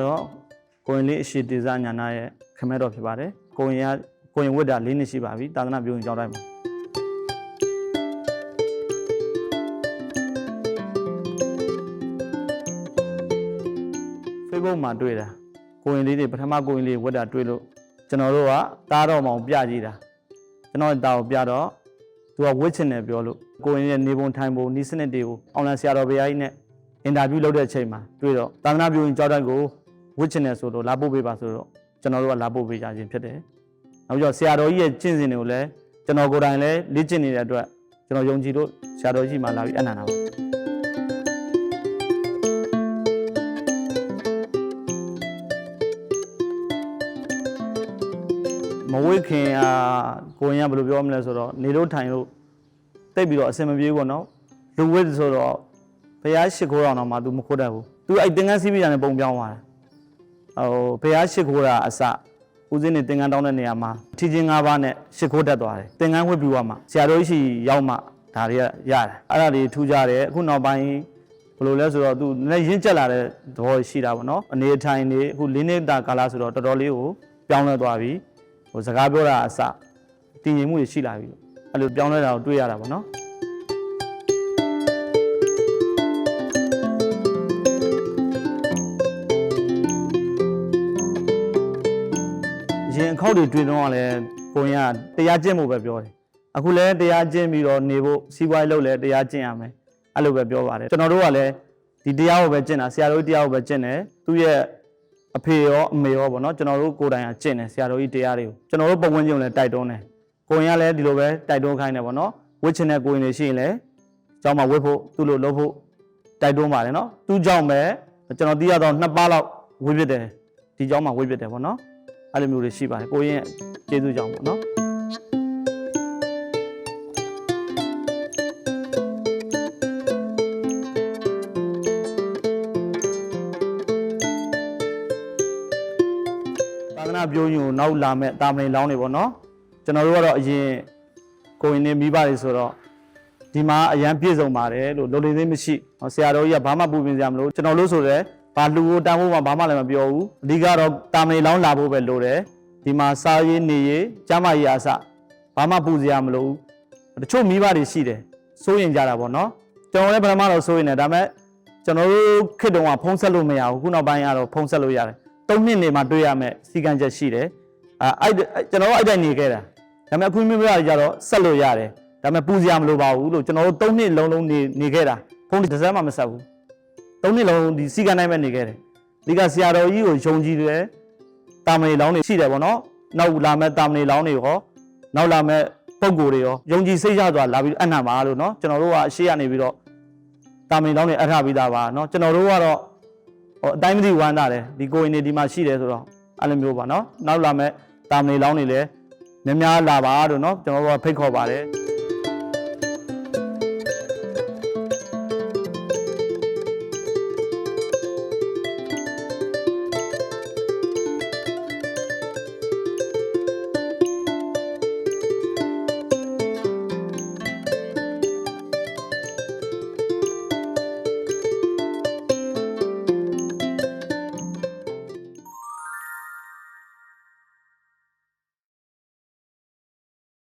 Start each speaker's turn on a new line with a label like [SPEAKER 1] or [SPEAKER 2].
[SPEAKER 1] တော့ကိုရင်လေးအရှိတေဇညာနာရဲ့ခမဲတော်ဖြစ်ပါတယ်ကိုရင်ဝတ်တာ၄နှစ်ရှိပါပြီသာသနာပြုရင်ကြောင်းတိုင်းမှာဖေ့ဘုတ်မှာတွေ့တာကိုရင်လေးတွေပထမကိုရင်လေးဝတ်တာတွေ့လို့ကျွန်တော်တို့ကတားတော်မောင်ပြကြည့်တာကျွန်တော်တားကိုပြတော့သူကဝတ်ချင်တယ်ပြောလို့ကိုရင်ရဲ့နေပုံထိုင်ပုံဤစနစ်တွေကိုအောင်လန်ဆရာတော်ဘုရားကြီးနဲ့အင်တာဗျူးလုပ်တဲ့အချိန်မှာတွေ့တော့သာသနာပြုရင်ကြောင်းတိုင်းကိုဝစ်ချင်တယ်ဆိုတော့လာပို့ပေးပါဆိုတော့ကျွန်တော်တို့ကလာပို့ပေးကြခြင်းဖြစ်တယ်။နောက်ပြီးတော့ဆရာတော်ကြီးရဲ့ကျင့်စဉ်တွေကိုလည်းကျွန်တော်ကိုယ်တိုင်လည်းလေ့ကျင့်နေတဲ့အတွက်ကျွန်တော်ယုံကြည်လို့ဆရာတော်ကြီးမှလာပြီးအနန္တာပါ။မဝိခင်ကိုရင်ကဘယ်လိုပြောမလဲဆိုတော့နေလို့ထိုင်လို့တိတ်ပြီးတော့အစင်မပြေဘူးပေါ့နော်။လူဝစ်ဆိုတော့ဘုရားရှိခိုးတော်တော့မှ तू မခိုးတတ်ဘူး။ तू အဲ့သင်္ကန်းစီးပြီးတဲ့ပုံပြောင်းသွားတယ်ဘုရားရှိခိုးတာအစဦးစင်းနေသင်္ကန်းတောင်းတဲ့နေရာမှာထီချင်း၅ပါးနဲ့ရှိခိုးတတ်သွားတယ်သင်္ကန်းဝတ်ပြီးသွားမှာဆရာတော်ကြီးရှိရောက်မှဒါတွေကရတယ်အဲ့ဒါတွေထူးကြတယ်အခုနောက်ပိုင်းဘယ်လိုလဲဆိုတော့သူလည်းရင့်ကျက်လာတဲ့သဘောရှိတာပေါ့နော်အနေအထိုင်နေအခု၄နှစ်တာကာလဆိုတော့တော်တော်လေးကိုပြောင်းလဲသွားပြီစကားပြောတာအစတည်ငြိမ်မှုတွေရှိလာပြီအဲ့လိုပြောင်းလဲတာကိုတွေ့ရတာပေါ့နော်ရင်အခောက်တွေတွေ့တော့လည်းကိုရင်ကတရားကျင့်ဖို့ပဲပြောတယ်အခုလည်းတရားကျင့်ပြီးတော့နေဖို့စီးပွားရေးလုပ်လဲတရားကျင့်ရမယ်အဲ့လိုပဲပြောပါတယ်ကျွန်တော်တို့ကလည်းဒီတရားကိုပဲကျင့်တာဆရာတော်ကြီးတရားကိုပဲကျင့်တယ်သူ့ရဲ့အဖေရောအမေရောပေါ့နော်ကျွန်တော်တို့ကိုယ်တိုင်ကကျင့်တယ်ဆရာတော်ကြီးတရားတွေကိုကျွန်တော်တို့ပုံဝင်ကြုံလည်းတိုက်တွန်းတယ်ကိုရင်ကလည်းဒီလိုပဲတိုက်တွန်းခိုင်းတယ်ပေါ့နော်ဝစ်ချင်တဲ့ကိုရင်တွေရှိရင်လည်းကျောင်းမှာဝစ်ဖို့သူ့လိုလုပ်ဖို့တိုက်တွန်းပါတယ်နော်သူ့ကြောင့်ပဲကျွန်တော်သိရတော့2ပါးလောက်ဝစ်ဖြစ်တယ်ဒီကျောင်းမှာဝစ်ဖြစ်တယ်ပေါ့နော်အဲ့လိုမျိုးတွေရှိပါတယ်ကိုရင်ကျေးဇူးကြောင့်ပေါ့နော်သာသနာပြုံးရင်နောက်လာမဲ့တာမဏေလောင်းတွေပေါ့နော်ကျွန်တော်တို့ကတော့အရင်ကိုရင်နေမိပါတယ်ဆိုတော့ဒီမှာအရန်ပြည့်စုံပါတယ်လို့လိုလေသေးမရှိဆရာတော်ကြီးကဘာမှပူပင်စရာမလိုကျွန်တော်လို့ဆိုရဲဘာလူကိုတန်းဖို့မှဘာမှလည်းမပြောဘူးအဓိကတော့တာမဏေလောင်းလာဖို့ပဲလိုတယ်ဒီမှာစားရေးနေရေးကျမ်းမာရေးအစဘာမှပူစရာမလိုဘူးတချို့မိဘတွေရှိတယ်စိုးရင်ကြတာပေါ့နော်ကျွန်တော်လည်းပထမတော့စိုးရင်တယ်ဒါပေမဲ့ကျွန်တော်တို့ခေတ်တုန်းကဖုံးဆက်လို့မရဘူးခုနောက်ပိုင်းကတော့ဖုံးဆက်လို့ရတယ်3နှစ်နေမှတွေ့ရမယ်စီကံချက်ရှိတယ်ကျွန်တော်တို့အဲ့တိုင်းနေခဲ့တာဒါပေမဲ့အခုမိဘတွေကြတော့ဆက်လို့ရတယ်ဒါပေမဲ့ပူစရာမလိုပါဘူးလို့ကျွန်တော်တို့3နှစ်လုံးနေခဲ့တာဖုံးတစ်စက်မှမဆက်ဘူး3နှစ်လုံးဒီစီကံတိုင်းပဲနေခဲ့တယ်ဒီကဆရာတော်ကြီးကိုယုံကြည်တယ်တာမဏေလောင်းတွေရှိတယ်ပေါ့နော်နောက်လာမဲ့တာမဏေလောင်းတွေရောနောက်လာမဲ့ပုံကိုယ်တွေရောယုံကြည်စိတ်ရသွားလာပြီးအနံ့ပါလို့နော်ကျွန်တော်တို့ကအရှိရနေပြီးတော့တာမဏေလောင်းတွေအထပြီးသားပါနော်ကျွန်တော်တို့ကတော့အတိုင်းမသိဝမ်းသာတယ်ဒီကိုရင်တွေဒီမှာရှိတယ်ဆိုတော့အဲ့လိုမျိုးပါနော်နောက်လာမဲ့တာမဏေလောင်းတွေလည်းများများလာပါလို့နော်ကျွန်တော်တို့ကဖိတ်ခေါ်ပါတယ်